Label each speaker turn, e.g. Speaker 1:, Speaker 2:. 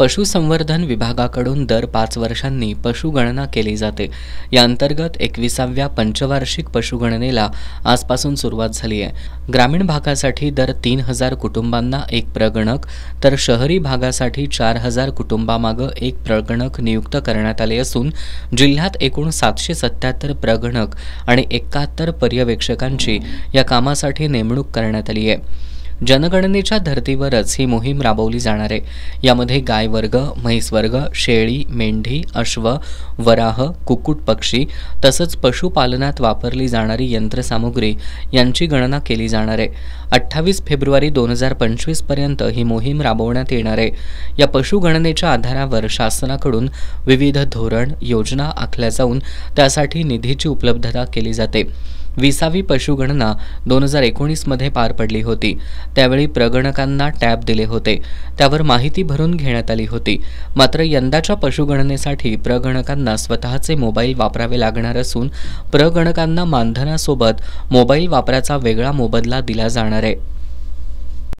Speaker 1: पशुसंवर्धन विभागाकडून दर 5 वर्षांनी पशुगणना केली जाते। या अंतर्गत 21व्या पंचवार्षिक पशुगणनेला आजपासून सुरुवात झाली आहे। ग्रामीण भागासाठी दर 3000 कुटुंबांना एक प्रगणक तर शहरी भागासाठी 4000 कुटुंबामागे एक प्रगणक नियुक्त करण्यात आले असून जिल्ह्यात एकूण 777 प्रगणक आणि 71 पर्यवेक्षकांची या कामासाठी नेमणूक करण्यात आली आहे। जनगणनेच्या धर्तीवरच ही मोहीम राबवली जाणार आहे। यामध्ये गाय वर्ग, म्हैस वर्ग, शेळी, मेंढी, अश्व, वराह, कुक्कुट पक्षी तसंच पशुपालनात वापरली जाणारी यंत्रसामुग्री यांची गणना केली जाणार आहे। 28 फेब्रुवारी 2025 पर्यंत ही मोहीम राबवण्यात येणार आहे। या पशुगणनेच्या आधारावर शासनाकडून विविध धोरण, योजना आखल्या जाऊन त्यासाठी निधीची उपलब्धता केली जाते। 20वी पशुगणना 2019 मध्ये पार पडली होती। त्यावेळी प्रगणकांना टॅब दिले होते, त्यावर माहिती भरून घेण्यात आली होती। मात्र यंदाच्या पशुगणनेसाठी प्रगणकांना स्वतःचे मोबाईल वापरावे लागणार असून प्रगणकांना मानधनासोबत मोबाईल वापराचा वेगळा मोबदला दिला जाणार आहे।